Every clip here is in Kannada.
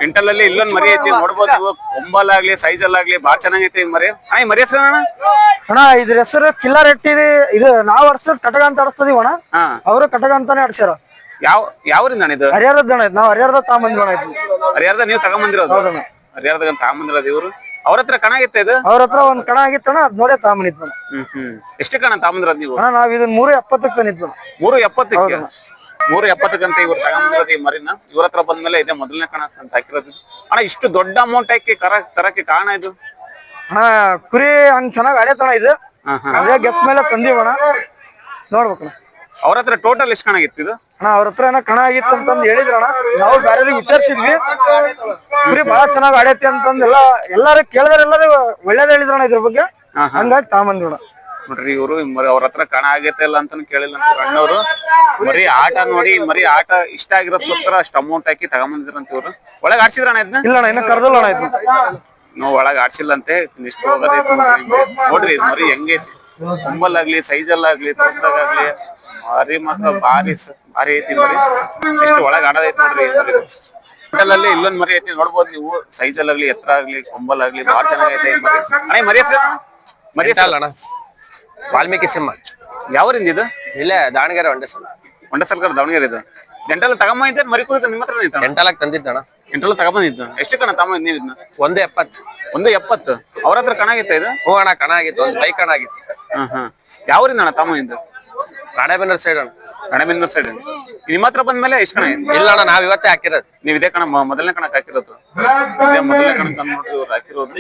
ಇಂಟಲ್ ಅಲ್ಲಿ ಇಲ್ಲೊಂದ್ ಮರಿ ಐತಿ ನೋಡ್ಬೋದು ನೀವು. ಕೊಂಬಲ್ಲಾಗ್ಲಿ ಸೈಜ್ ಅಲ್ಲಾಗ್ಲಿ ಬಾಳ ಚೆನ್ನಾಗೈತಿ ಮರಿ. ಅಣ್ಣ ಈ ಮರಿ ಹೆಸರು ಅಣ್ಣ? ಅಣ್ಣ ಇದ್ರ ಹೆಸರು ಕಿಲ್ಲರ್ ಎಟ್ಟಿ. ಇದು ನಾವ್ ಆಡ್ಸೋದ್ ಕಟಗ ಅಂತ ಆಡಿಸ್ತದೀವಿ ಅಣ್ಣ. ಅವರು ಕಟಗ ಅಂತಾನೆ ಆಡ್ಸ್ಯಾರ. ಯಾವ್ರಿಂದ ಅಣ್ಣ ಇದು? ಹರಿಹರದ ಅಣ್ಣ. ನಾವ್ ಹರಿಹರದ ತಗೊಂಬಂದಿರೋಣ ಇದು. ಹರಿಹರದ ನೀವು ತಗೊಂಬಂದಿರೋದು? ಹರಿಹರದ ತಗೊಂಬಂದಿರೋದು ಇವ್ರು. ಅವ್ರ ಹತ್ರ ಕಣ ಆಗಿತ್ತ ಇದು? ಅವ್ರ ಹತ್ರ ಒಂದ್ ಕಣ ಆಗಿತ್ತಣ್ಣ, ಅದ್ ನೋಡೇ ತಗೊಂಬಂದಿದ್ನ. ಎಷ್ಟು ಕಣ ತಗೊಂಬಂದಿರೋದು ನೀವು? ಅಣ್ಣ ನಾವ್ ಇದನ್ನ 370 ತಂದಿದ್ನ. 370ಕ್ಕೆ? 370 ಇವ್ರು ತಗೊಂಬಂದಿರೋದು ಈ ಮರಿನ. ಇವ್ರ ಹತ್ರ ಬಂದ್ಮೇಲೆ ಇದೆ ಮೊದಲನೇ ಕಣ ಅಂತ ಹಾಕಿರೋದು. ಅಣ್ಣ ಇಷ್ಟು ದೊಡ್ಡ ಅಮೌಂಟ್ ಹಾಕಿ ತರಕ್ಕೆ ಕಾರಣ ಇದು? ಅಣ್ಣ ಕುರಿ ಹಂಗ್ ಚೆನ್ನಾಗ್ ಆಡೇತಣ ಇದು. ಅದೇ ಗೆಸ್ ಮೇಲೆ ತಂದೀವಣ್ಣ, ನೋಡ್ಬೇಕಣ್ಣ. ಅವ್ರ ಹತ್ರ ಟೋಟಲ್ ಎಷ್ಟು ಕಣ ಆಗಿತ್ತು ಇದು? ಅಣ್ಣ ಅವ್ರ ಹತ್ರ ಏನೋ ಕಣ ಆಗಿತ್ತು ಅಂತಂದ್ ಹೇಳಿದ್ರಣ್ಣ. ನಾವು ಬೇರೆಯವ್ರಿಗೆ ವಿಚಾರಿಸಿದ್ವಿ, ಕುರಿ ಬಹಳ ಚೆನ್ನಾಗ್ ಆಡೈತಿ ಅಂತಂದ್ ಎಲ್ಲಾರು ಕೇಳಿದ್ರೆಲ್ಲರೂ ಒಳ್ಳೇದ್ ಹೇಳಿದ್ರಣ್ಣ ಇದ್ರ ಬಗ್ಗೆ. ಹಂಗಾಗಿ ತಗೊಂಬಂದಿವಣ್ಣ. ನೋಡ್ರಿ ಇವ್ರು ಅವ್ರ ಹತ್ರ ಕಣ ಆಗೈತೆ ಇಲ್ಲ ಅಂತ ಕೇಳಿಲ್ಲ ಅಂತ ಅಣ್ಣವ್ರು. ಮರಿ ಆಟ ನೋಡಿ ಮರಿ ಆಟ ಇಷ್ಟ ಆಗಿರೋದಕ್ಕೋಸ್ಕರ ಅಷ್ಟು ಅಮೌಂಟ್ ಹಾಕಿ ತಗೊಂಬಂದಿದ್ರಂತ ಇವ್ರು. ಒಳಗ್ ಆಡ್ಸಿದ್ರಣ್ಣ ಇದನ್ನ? ಇಲ್ಲಣ್ಣ ಇನ್ನ ಕರ್ದಲ್ಲ ಅಣ್ಣ ಇದನ್ನ. ನಾವು ಒಳಗ್ ಆಡ್ಸಿಲ್ಲಂತೆ. ಇಷ್ಟು ಹೋಗೋದೈತಿ ನೋಡ್ರಿ ಇದು ಮರಿ ಹೆಂಗೈತಿ. ಕೊಂಬಲ್ಲಾಗ್ಲಿ ಸೈಜಲ್ಲಾಗ್ಲಿ ತೋಟದಾಗ್ಲಿ ಮರಿ ಮಾತ್ರ ಭಾರಿ ಐತಿ ಮರಿ. ಎಷ್ಟು ಒಳಗ್ ಆಡೋದೈತಿ ನೋಡ್ರಿ ಮರಿ. ಹೋಟೆಲಲ್ಲಿ ಇಲ್ಲೊಂದ್ ಮರಿ ಐತಿ ನೋಡ್ಬೋದು ನೀವು. ಸೈಜಲ್ಲಾಗ್ಲಿ ಎತ್ತರ ಆಗ್ಲಿ ಕೊಂಬಲ್ಲಾಗ್ಲಿ ಬಾಳ ಚೆನ್ನಾಗೈತೆ ಈ ಮರಿ. ಅಣ್ಣ ಈ ಮರಿ ಹೆಸರು? ಮರಿ ಅಣ್ಣ ವಾಲ್ಮೀಕಿ ಸಿಂಹ. ಯಾವರಿಂದ ಇದು? ಇಲ್ಲೇ ದಾವಣಗೆರೆ ಹೊಂಡ ಸರ್ಕಾರ ದಾವಣಗೆರೆ ಇದು. ಎಂಟೆಲ್ಲ ತಗೊಂಬಂದಿದ್ದೆ ಮರಿ ಕುರಿತು ನಿಮ್ಮ ಹತ್ರ ಐತ? ಎಂಟಲಕ್ ತಂದಿದ್ದಣ್ಣ. ಎಂಟೆಲ್ಲ ತಗೊಂಬಂದಿದ್ದು. ಎಷ್ಟು ಕಣ ತಗೊಂಬಂದ್ ನೀವು ಇದನ್ನ? 170. 170? ಅವ್ರ ಹತ್ರ ಕಣ ಆಗೈತೆ ಇದು? ಹ್ಞೂ ಅಣ್ಣ ಕಣ ಆಗಿತ್ತು, ಒಂದು ಬೈಕ್ ಕಣ ಆಗಿತ್ತು. ಯಾವ್ರಿಂದ ಅಣ್ಣ ತಗೊಂಬಂದಿದ್ದು? ರಾಣೆಬೆನ್ನೂರು ಸೈಡ್ ಅಣ್ಣ. ರಾಣೆಬೆನ್ನೂರು ಸೈಡ್. ನಿಮ್ಮ ಹತ್ರ ಬಂದ್ಮೇಲೆ ಎಷ್ಟು ಕಣ ಐತಿ? ಇಲ್ಲ ಅಣ್ಣ ನಾವ್ ಇವತ್ತೇ ಹಾಕಿರೋದು. ನೀವ್ ಇದೇ ಕಣ ಮೊದಲನೇ ಕಣಕ್ ಹಾಕಿರೋದು? ಇದೇ ಮೊದಲನೇ ಕಣಕ್ ತಂದ್ ನೋಡ್ರಿ ಇವ್ರು ಹಾಕಿರೋದು.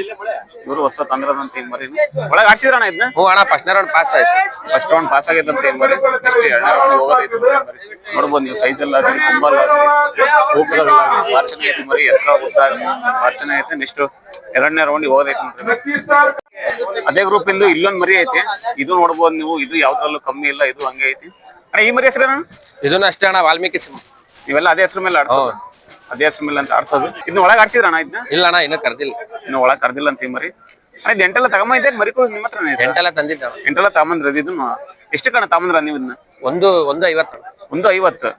ಇವ್ರು ಹೊಸ ತಂದಿರೋದಂತ ಈ ಮರಿ. ಒಳಗ್ ಆಡ್ಸಿದ್ರಣ್ಣ ಇದನ್ನ? ಹ್ಞೂ ಅಣ್ಣ ಫಸ್ಟ್ ರೌಂಡ್ ಪಾಸ್ ಆಯ್ತು. ಫಸ್ಟ್ ರೌಂಡ್ ಪಾಸ್ ಆಗೈತಂತ ಈ ಮರಿ. ಎಷ್ಟು 2ನೇ ರೌಂಡ್ ಹೋಗೋದೈತಿ ನೋಡ್ಬೋದು ನೀವು. ಸೈಜಲ್ ಆಗ್ಲಿ ಕೊಂಬಲ್ ಆಗ್ಲಿ ತೂಕದಾಗ್ಲಿ ಬಾಳ ಚೆನ್ನಾಗೈತಿ ಮರಿ. ಎತ್ತರ ಉದ್ದ ಬಾಳ ಚೆನ್ನಾಗೈತೆ. ನೆಕ್ಸ್ಟ್ 2ನೇ ರೌಂಡ್ ಹೋಗೋದೈತಿ. ಅದೇ ಗ್ರೂಪ್ ಇಂದು ಇಲ್ಲೊಂದ್ ಮರಿ ಐತಿ. ಇದು ನೋಡ್ಬೋದು ನೀವು. ಇದು ಯಾವ್ದ್ರಲ್ಲೂ ಕಮ್ಮಿ ಇಲ್ಲ, ಇದು ಹಂಗೆ ಐತಿ. ಅಣ್ಣ ಈ ಮರಿ ಹೆಸರು? ಇದನ್ನ ಅಷ್ಟೇ ಅಣ್ಣ ವಾಲ್ಮೀಕಿ ಸಿಂಹ. ಇವೆಲ್ಲ ಅದೇ ಹೆಸರು ಮೇಲೆ ಆಡ್ಸೋದು? ಅದೇ ಹೆಸರು ಮೇಲೆ ಅಂತ ಆಡ್ಸೋದು. ಇದನ್ನ ಒಳಗ್ ಆಡ್ಸಿದ್ರಣ್ಣ ಇದನ್ನ? ಇಲ್ಲ ಅಣ್ಣ ಇನ್ನೂ ಕರ್ದಿಲ್ಲ. ಇನ್ನು ಒಳಗ್ ಕರ್ದಿಲ್ಲ ಅಂತ ಈ ಮರಿ. ಅಣ್ಣ ಇದು ಎಂಟೆಲ್ಲ ತಗೊಂಬಂದಿದ್ದೆ ಮರಿ ನಿಮ್ಮ ಹತ್ರ? ಎಂಟೆಲ್ಲ ತಂದಿದ್ದ. ಎಂಟೆಲ್ಲ ತಗೊಂಬಂದ್ರದು. ಇದನ್ನ ಎಷ್ಟು ಕಣ ತಗೊಂಬಂದ್ರ ನೀವು ಇದನ್ನ? 150. 150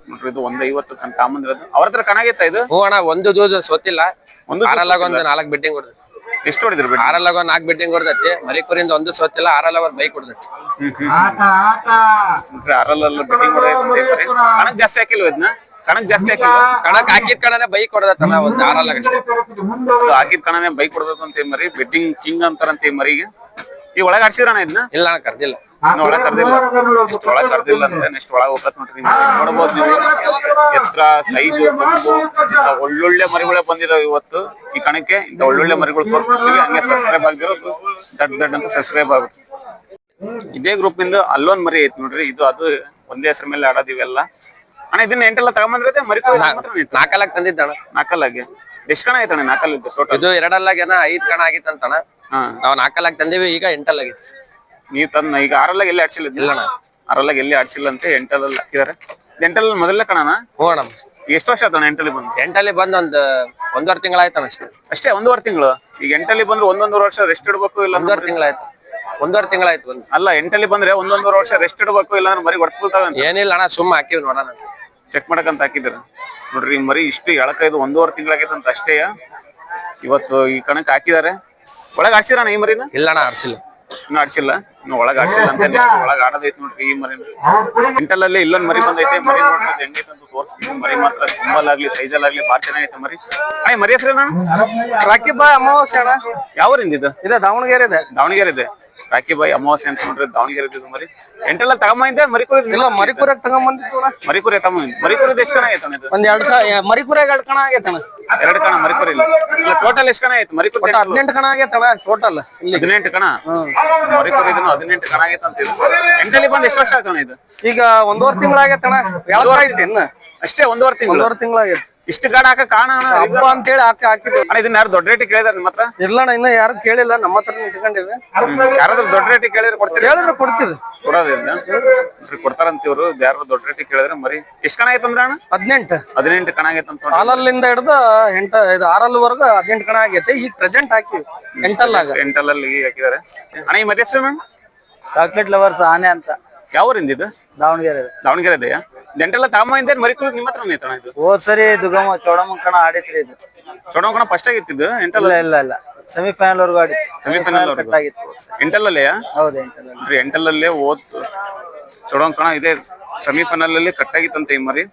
ನೋಡ್ರಿ. ಇದು 150 ಕಣ ತಗೊಂಬಂದಿರೋದು. ಅವ್ರ ಹತ್ರ ಕಣ ಆಗೈತಾ ಇದು? ಹ್ಞೂ ಅಣ್ಣ ಒಂದು ಜೂಜ್ ಸೋತಿಲ್ಲ. ಆರಲ್ಲಾಗ ಒಂದು 4 ಬೆಟ್ಟಿಂಗ್ ಹೊಡೆದು. ಎಷ್ಟು ಹೊಡಿದ್ರಿ? ಆರಲ್ಲಾಗ 4 ಬೆಟ್ಟಿಂಗ್ ಹೊಡೆದೈತಿ. ಮರಿ ಕುರಿಯಿಂದ ಒಂದು ಸೋತಿಲ್ಲ. ಆರಲ್ಲಾಗ ಒಂದು ಬೈಕ್ ಹೊಡೆದೈತಿ. ಆರಲ್ಲ ಬೆಟ್ಟಿಂಗ್ ಹೊಡೆದೈತಿ. ಕಣಕ್ ಜಾಸ್ತಿ ಹಾಕಿಲ್ವ ಇದನ್ನ? ಕಣಕ್ ಜಾಸ್ತಿ ಹಾಕಿಲ್ಲ. ಕಣಕ್ ಹಾಕಿದ ಕಣನೇ ಬೈಕ್ ಹೊಡೆದತ್ತಣ್ಣ ಒಂದು ಆರಲ್ಲಾಗ ಅಷ್ಟೇ. ಹಾಕಿದ ಕಣನೇ ಬೈಕ್ ಹೊಡೆದಂತ ಮರಿ. ಬೆಟ್ಟಿಂಗ್ ಕಿಂಗ್ ಅಂತಾರಂತ ಈ ಮರಿಗೆ. ಈ ಒಳಗ್ ಆಡ್ಸಿದ್ರಣ್ಣ ಇದನ್ನ? ಇಲ್ಲ ಅಣ್ಣ ಕರ್ದಿಲ್ಲ. ಒಳಗ್ ಕರ್ದಿಲ್ಲ. ಇಷ್ಟು ಒಳಗ್ ಕರ್ದಿಲ್ಲ ಅಂತ ನೆಕ್ಸ್ಟ್ ಒಳಗ್ ಹೋಗತ್ ನೋಡ್ರಿ. ನೋಡ್ಬೋದು ನೀವು. ಎತ್ತರ ಸೈಜು ಒಳ್ಳೊಳ್ಳೆ ಮರಿಗಳೇ ಬಂದಿದಾವೆ ಇವತ್ತು ಈ ಕಣಕ್ಕೆ. ಇಂತ ಒಳ್ಳೊಳ್ಳೆ ಮರಿಗಳು ತೋರಿಸ್ತಿರ್ತೀವಿ. ಹಂಗೆ ಸಬ್ಸ್ಕ್ರೈಬ್ ಆಗಿರೋದು ದಡ್ ಅಂತ ಸಬ್ಸ್ಕ್ರೈಬ್ ಆಗುತ್ತೆ. ಇದೇ ಗ್ರೂಪ್ ಇಂದ ಅಲ್ಲೊಂದ್ ಮರಿ ಐತಿ ನೋಡ್ರಿ. ಇದು ಅದು ಒಂದೇ ಹೆಸರು ಮೇಲೆ ಆಡೋದು ಇವೆಲ್ಲ. ಅಣ್ಣ ಇದನ್ನ ಎಂಟೆಲ್ಲ ತಗೊಂಬಂದ್ರೆ ಮರಿ 4 ತಂದಿದ್ದಣ್ಣ. 4 ಎಷ್ಟು ಕಣ ಐತಣ್ಣ? 4 ಟೋಟಲ್. ಇದು 2 5 ಕಣ ಆಗಿತ್ತಂತಣ್ಣ. ನಾವ್ 4 ತಂದಿವಿ. ಈಗ 8 ಆಗಿತ್ತು. ನೀವ್ ತಂದ ಈಗ 6 ಎಲ್ಲಿ ಆಡ್ಸಿಲ್ಲ? ಇಲ್ಲಣ್ಣ 6 ಎಲ್ಲಿ ಆಡ್ಸಿಲ್ಲ ಅಂತ 8 ಹಾಕಿದಾರೆ. 8 ಮೊದಲನೇ ಕಣನ? ಹ್ಞೂ ಅಣ್ಣ. ಎಷ್ಟು ವರ್ಷ ಆಯ್ತಣ್ಣ 8 ಬಂದು? 8 ಬಂದ್ ಒಂದೂವರೆ ತಿಂಗಳಾಯ್ತಣ್ಣ ಅಷ್ಟೇ. ಅಷ್ಟೇ 1.5 ತಿಂಗಳು? ಈಗ 8 ಬಂದ್ರೆ 1.5 ವರ್ಷ ರೆಸ್ಟ್ ಇಡ್ಬೇಕು ಇಲ್ಲ? 1.5 ತಿಂಗಳಾಯ್ತು. 1.5 ತಿಂಗಳಾಯ್ತು ಬಂದು. ಅಲ್ಲ 8 ಬಂದ್ರೆ 1.5 ವರ್ಷ ರೆಸ್ಟ್ ಇಡ್ಬೇಕು ಇಲ್ಲ ಅಂದ್ರೆ ಮರಿ ಹೊಡ್ಕೊಳ್ತಾವೆ ಅಂತ? ಏನಿಲ್ಲ ಅಣ್ಣ ಸುಮ್ಮ ಹಾಕಿವಿ ನೋಡೋಣ ಚೆಕ್ ಮಾಡಕಂತ ಹಾಕಿದ್ರ ನೋಡ್ರಿ. ಮರಿ ಇಷ್ಟು ಎಳಕೈದು 1.5 ತಿಂಗಳಾಗೈತಂತ ಅಷ್ಟೇ. ಇವತ್ತು ಈ ಕಣಕ್ ಹಾಕಿದಾರೆ. ಒಳಗ್ ಆಡ್ಸಿರಣ್ಣ ಈ ಮರಿನ? ಇಲ್ಲ ಅಣ್ಣ ಆಡ್ಸಿಲ್ಲ. ಇನ್ನು ಆಡ್ಸಿಲ್ಲ. ಇನ್ನು ಒಳಗ್ ಆಡ್ಸಿಲ್ಲ ಅಂತ ನೆಕ್ಸ್ಟ್ ಒಳಗ್ ಆಡೋದೈತಿ ನೋಡ್ರಿ ಈ ಮರಿನ. ಎಂಟಲಲ್ಲಿ ಇಲ್ಲೊಂದ್ ಮರಿ ಬಂದೈತೆ. ಮರಿ ನೋಡ್ರಿ ಹೆಂಗೈತೆ ಅಂತ ತೋರಿಸ್ತೀನಿ. ಮರಿ ಮಾತ್ರ ಕೊಂಬಲ್ಲಾಗ್ಲಿ ಸೈಜಲ್ಲಾಗ್ಲಿ ಬಾಳ ಚೆನ್ನಾಗೈತೆ ಮರಿ. ಅಣ್ಣ ಮರಿ ಹೆಸರೇನ? ರಾಕಿಬಾಯಿ ಅಮಾವಾಸ್ಯೆ ಅಣ್ಣ. ಯಾವರಿಂದ ಇದು? ದಾವಣಗೆರೆ ಇದೆ. ದಾವಣಗೆರೆ ಇದೆ. ರಾಕಿಬಾಯಿ ಅಮಾವಾಸ್ಯೆ ಅಂತ ನೋಡ್ರಿ ದಾವಣಗೆರೆ ಇದು ಮರಿ. ಎಂಟೆಲ್ಲ ತಗೊಂಬಂದಿದ್ದೆ ಮರಿ ಕುರಿ? ಇಲ್ಲ ಮರಿ ಕುರಿಯಾಗ ತಗೊಂಬಂದಿತ್ತು. ಮರಿ ಕುರಿ ತಗೊಂಬಂದ್. ಮರಿ ಕುರಿದ ಎಷ್ಟು ಕಣ ಆಯ್ತಣ್ಣ ಇದು? ಒಂದ್ 2 ಮರಿ ಕುರಿಯಾಗ 2 ಕಣ ಆಗೈತಣ್ಣ. 2 ಕಣ ಮರಿ ಕುರಿ ಇಲ್ಲ. ಟೋಟಲ್ ಎಷ್ಟು ಕಣ ಆಯ್ತು ಮರಿ ಕುರಿ? 18 ಕಣ ಆಗೈತಣ್ಣ ಟೋಟಲ್. 18 ಕಣ ಮರಿ ಕುರಿ. 18 ಕಣ ಆಗೈತೆ ಅಂತ ಇದು. ಎಂಟಲ್ಲಿ ಬಂದ್ ಎಷ್ಟು ವರ್ಷ ಆಯ್ತಣ್ಣ ಇದು? ಈಗ 1.5 ತಿಂಗಳಾಗೈತಣ್ಣ. ಇನ್ನು ಅಷ್ಟೇ 1.5 ತಿಂಗಳು? 1.5 ತಿಂಗಳಾಗೈತೆ. ಇಷ್ಟು ಗಾಡ ಹಾಕ ಕಾರಣ ಹಬ್ಬ ಅಂತ ಹೇಳಿ ಹಾಕಿದ್ವಿ. ಅಣ್ಣ ಇದನ್ನ ಯಾರು ದೊಡ್ಡ ರೇಟಿಗೆ ಕೇಳಿದಾರೆ ನಿಮ್ಮ ಹತ್ರ? ಇಲ್ಲಣ್ಣ ಇನ್ನ ಯಾರು ಕೇಳಿಲ್ಲ. ನಮ್ಮ ಹತ್ರ ಇಟ್ಕೊಂಡಿವಿ. ಯಾರಾದ್ರೂ ದೊಡ್ಡ ರೇಟಿಗೆ ಕೇಳಿದ್ರೆ ಕೊಡ್ತೀರಿ? ಹೇಳಿದ್ರೆ ಕೊಡ್ತೀವಿ. ಕೊಡೋದಿಲ್ಲ ಕೊಡ್ತಾರಂತ ಇವ್ರು. ಯಾರು ದೊಡ್ಡ ರೇಟಿಗೆ ಕೇಳಿದ್ರೆ ಮರಿ ಎಷ್ಟು ಕಣ ಆಯ್ತಂದ್ರ ಅಣ್ಣ? 18 ಕಣ ಆಗೈತಂತ. ಹಾಲಲ್ಲಿಂದ ಹಿಡ್ದು 6 18 ಕಣ ಆಗೈತೆ. ಈಗ ಪ್ರೆಸೆಂಟ್ ಹಾಕಿವಿ 8 ಹಾಕಿದಾರೆ. ಅಣ್ಣ ಈ ಮರಿ ಹೆಸರು? ಚಾಕ್ಲೇಟ್ ಲವರ್ಸ್ ಆನೆ ಅಂತ. ಯಾವೂರಿಂದ ಇದು? ದಾವಣಗೆರೆ. ದಾವಣಗೆರೆ ಇದೆಯಾ? ಎಂಟೆಲ್ಲ ತಗೊಂಬಂದಿದ್ದೆ ಮರಿ ಕುರಿ ನಿಮ್ಮ ಹತ್ರ ಐತಣ್ಣ ಇದು? ಹೋದ್ ಸರಿ ದುಗಮ ಚೌಡಮ್ಮ ಕಣ ಆಡಿತ್ರಿ ಇದು. ಚೊಡೋಕಣ ಫಸ್ಟ್ ಆಗಿತ್ತಿದ್ದು ಎಂಟಲ್ ಇಲ್ಲ ಇಲ್ಲ ಇಲ್ಲ ಸೆಮಿಫೈನಲ್ ವರ್ಗೂ ಆಡಿತ್ತು. ಸೆಮಿಫೈನಲ್ ಕಟ್ ಆಗಿತ್ತು. ಎಂಟಲ್ಲೇ ಹೌದು ಎಂಟಲ್ಲಿ. ಎಂಟಲ್ಲೇ ಓದ್ತು ಚೊಡೋಕಣ ಇದೆ ಸೆಮಿಫೈನಲ್ ಅಲ್ಲಿ ಕಟ್ಟಾಗಿತ್ತಂತೆ ಈ ಮರಿ.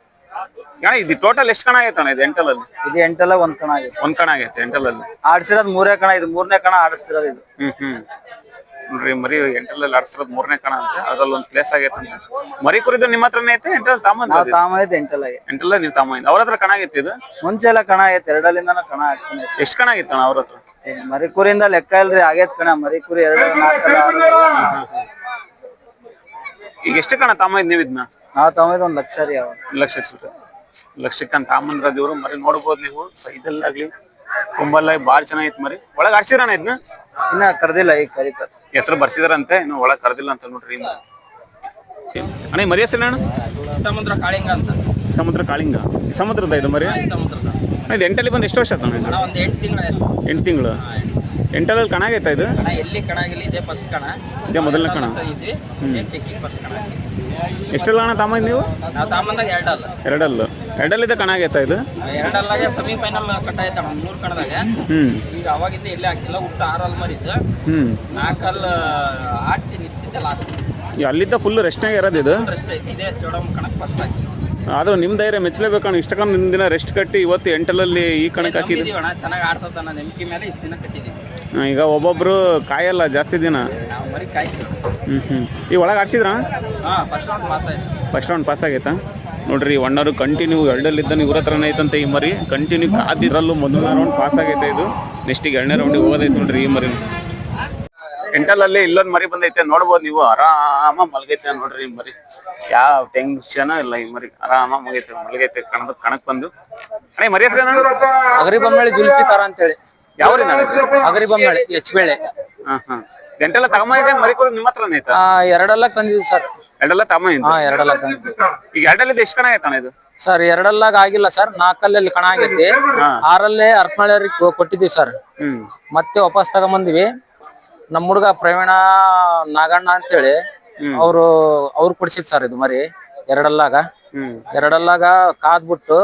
ಅಣ್ಣ ಇದು ಟೋಟಲ್ ಎಷ್ಟು ಕಣ ಆಗೈತೆ ಅಣ್ಣ ಇದು ಎಂಟಲಲ್ಲಿ? ಇದು ಎಂಟಲ್ಲ ಒಂದ್ ಕಣ ಆಗೈತೆ. ಒಂದ್ ಕಣ ಆಗೈತೆ ಎಂಟಲಲ್ಲಿ. ಆಡ್ಸಿರೋದ್ 3ನೇ ಕಣ, ಇದು 3ನೇ ಕಣ ಆಡಿಸ್ತಿರೋದು ಇದು. ನೋಡ್ರಿ ಮರಿ ಎಂಟಲಲ್ಲಿ ಆಡ್ಸಿರೋದ್ 3ನೇ ಕಣ ಅಂತ, ಅದ್ರಲ್ಲಿ ಒಂದ್ ಪ್ಲೇಸ್ ಆಗೈತೆ ಅಂತ. ಮರಿ ಕುರಿದು ನಿಮ್ಮ ಹತ್ರನೇ ಐತೆ ಎಂಟಲ್ ತಾಮಂದ್? ನಾವು ತಾಮೈತೆ ಎಂಟಲ್ಲಾಗೆ. ಎಂಟಲ್ಲ ನೀವು ತಾಮಂದ್ ಅವ್ರ ಹತ್ರ ಕಣ ಆಗೈತೆ ಇದು? ಮುಂಚೆ ಎಲ್ಲ ಕಣ ಆಗೈತೆ, 2ರಿಂದನೂ ಕಣ ಆಗ್ತಾನೆ. ಎಷ್ಟ್ ಕಣ ಆಗಿತ್ತಣ್ಣ ಅವ್ರ ಹತ್ರ? ಮರಿ ಕುರಿಯಿಂದ ಲೆಕ್ಕ ಇಲ್ರಿ, ಆಗೈತ್ ಕಣ. ಮರಿ ಕುರಿ 2, 4, 6. ಈಗ ಎಷ್ಟು ಕಣ ತಾಮಂದ್ ನೀವು ಇದನ್ನ? ನಾವು ತಾಮೈತೆ 1 ಲಕ್ಷ ರೀ. ಅವಾಗ 1 ಲಕ್ಷ ಚಿಲ್ಲರೆ. 1 ಲಕ್ಷಕ್ಕಂತ ತಾಮಂದ್ರದ್ ಇವ್ರು. ಮರಿ ನೋಡ್ಬೋದು ನೀವು, ಸೈದಲ್ಲಾಗ್ಲಿ ಕುಂಬಲ್ಲಾಗಿ ಬಾಳ ಚೆನ್ನಾಗಿತ್ತು ಮರಿ. ಒಳಗ್ ಆಡ್ಸಿರಣ ಇದನ್ನ? ಇನ್ನ ಕರ್ದಿಲ್ಲ, ಈಗ ಕರೀತಾರೆ. ಹೆಸರು ಬರ್ಸಿದಾರಂತೆ, ಇನ್ನು ಒಳಗ್ ಕರ್ದಿಲ್ಲ ಅಂತ ನೋಡ್ರಿ. ಅಣ್ಣ ಮರಿ ಹೆಸರು ಅಣ್ಣ? ಸಮುದ್ರ ಕಾಳಿಂಗ ಅಂತ. ಸಮುದ್ರ ಕಾಳಿಂಗ. ಸಮುದ್ರದ ಇದು ಮರಿ? ಸಮುದ್ರದ. ಇದು ಎಂಟಲ್ಲಿ ಬಂದು ಎಷ್ಟು ವರ್ಷ ಆಯ್ತು ಅಣ್ಣ? ಒಂದು 8 ತಿಂಗಳಾಯ್ತು. 8 ತಿಂಗಳು. ಎಂಟಲ್ಲಿ ಕಣ ಆಗೈತಾ ಇದು? ಕಣ ಎಲ್ಲಿ ಕಣ ಆಗಿಲ್ಲ, ಇದೇ ಫಸ್ಟ್ ಕಣ. ಇದೇ ಮೊದಲನೇ ಕಣ? ಇದೇ ಚೆಕ್ಕಿಂಗ್ ಫಸ್ಟ್ ಕಣ. ಎಷ್ಟೆಲ್ಲ ಅಣ್ಣ ತಾಮಂದ್ ನೀವು? ನಾವು ತಾಮಂದಾಗ 2 ಅಲ್ಲ. 2 ಅಲ್ಲ. 2 ಅಲ್ಲಿದ್ದ ಕಣ ಆಗೈತಾ ಇದು? 2 ಅಲ್ಲಾಗೆ ಸೆಮಿಫೈನಲ್ ಕಟ್ ಆಯ್ತು ಅಣ್ಣ 3 ಕಣದಾಗ. ಈಗ ಅವಾಗಿಂದ ಎಲ್ಲಿ ಹಾಕಿಲ್ಲ, ಹುಟ್ಟು 6 ಅಲ್ಲಿ ಮರಿದ್ದು. 4 ಅಲ್ಲಿ ಆಡ್ಸಿ ನಿಲ್ಸಿದ್ದೆ ಲಾಸ್ಟ್. ಅಲ್ಲಿದ್ದ ಫುಲ್ ರೆಸ್ಟ್ನಾಗ ಇರೋದು ಇದು? ರೆಸ್ಟ್ ಐತಿ. ಇದೇ ಚೋಡಮ್ ಕಣಕ್ಕೆ ಫಸ್ಟ್ ಹಾಕಿ. ಆದ್ರೂ ನಿಮ್ಮ ಧೈರ್ಯ ಮೆಚ್ಚಲೇಬೇಕಣ್ಣ. ಇಷ್ಟ ಕಣ ದಿನ ರೆಸ್ಟ್ ಕಟ್ಟಿ ಇವತ್ತು ಎಂಟಲಲ್ಲಿ ಈ ಕಣಕ್ಕೆ ಹಾಕಿದ್ವಿ ಅಣ್ಣ. ಚೆನ್ನಾಗಿ ಆಡ್ತದ ನನ್ನ ನಂಬಿಕೆ ಮೇಲೆ ಇಷ್ಟು ದಿನ ಕಟ್ಟಿದ್ದೀವಿ. ಈಗ ಒಬ್ಬೊಬ್ರು ಕಾಯಲ್ಲ ಜಾಸ್ತಿ ದಿನ. ನಾವು ಮರಿ ಕಾಯ್ತೀವಿ. ಈ ಒಳಗೆ ಆಡ್ಸಿದ್ರ? ಹಾಂ, ಫಸ್ಟ್ ರೌಂಡ್ ಪಾಸ್ ಆಯ್ತು. ಫಸ್ಟ್ ರೌಂಡ್ ಪಾಸ್ ಆಗೈತಾ? ನೋಡ್ರಿ ಒಣ್ಣರು ಕಂಟಿನ್ಯೂ 2ಅಲ್ಲಿದ್ದಾನೆ ಇವ್ರ ಹತ್ರನೇ ಐತಂತೆ ಈ ಮರಿ. ಕಂಟಿನ್ಯೂ ಕಾದಿದ್ರಲ್ಲೂ ಮೊದಲನೇ ರೌಂಡ್ ಪಾಸ್ ಆಗೈತೆ ಇದು. ನೆಕ್ಸ್ಟಿಗೆ 2ನೇ ರೌಂಡಿಗೆ ಹೋಗೋದೈತೆ ನೋಡ್ರಿ ಈ ಮರಿ. ಎಂಟಲಲ್ಲಿ ಇಲ್ಲೊಂದು ಮರಿ ಬಂದೈತೆ, ನೋಡ್ಬೋದು ನೀವು. ಆರಾಮ ಮಲಗೈತೆ ನೋಡ್ರಿ ಈ ಮರಿ. ಯಾವ ಟೆನ್ಷನ್ ಇಲ್ಲ ಈ ಮರಿ, ಆರಾಮ ಮಲಗೈತೆ ಕಣಕ್ ಬಂದು. ಅಣ್ಣ ಮರಿ ಹೆಸರು? ಅಗರಿಬೊಮ್ಮಳಿ ಜುಲ್ಫಿಕಾರ ಅಂತೇಳಿ. ಯಾವ್ರಿಂದ? ಅಗರಿಬೊಮ್ಮಳಿ ಹೆಚ್ಚಬೇಳೆ. ಎಂಟೆಲ್ಲ ತಗೊಂಬಂದಿದೆ ಮರಿ ಕೂಡ ನಿಮ್ಮ ಹತ್ರನೇ ಐತಾ? 2 ತಂದಿದ್ವಿ ಸರ್. 2 ತಗೊಂಬಂದಿದ್ದು? 2 ತಂದಿದ್ವಿ. ಈಗ 2 ಎಷ್ಟು ಕಣ ಆಯ್ತಾನ ಇದು? ಸರ್ 2 ಆಗಿಲ್ಲ ಸರ್, 4 ಕಣ ಆಗೈತಿ. 6 ಅರ್ಪಮಳೆಯವ್ರಿಗೆ ಕೊಟ್ಟಿದ್ವಿ ಸರ್. ಮತ್ತೆ ವಾಪಸ್ ತಗೊಂಬಂದಿವಿ. ನಮ್ಮ ಹುಡುಗ ಪ್ರವೀಣ ನಾಗಣ್ಣ ಅಂತೇಳಿ ಅವ್ರು ಕೊಡ್ಸಿದ್ ಸರ್ ಇದು ಮರಿ. 2 ಕಾದ್ಬಿಟ್ಟು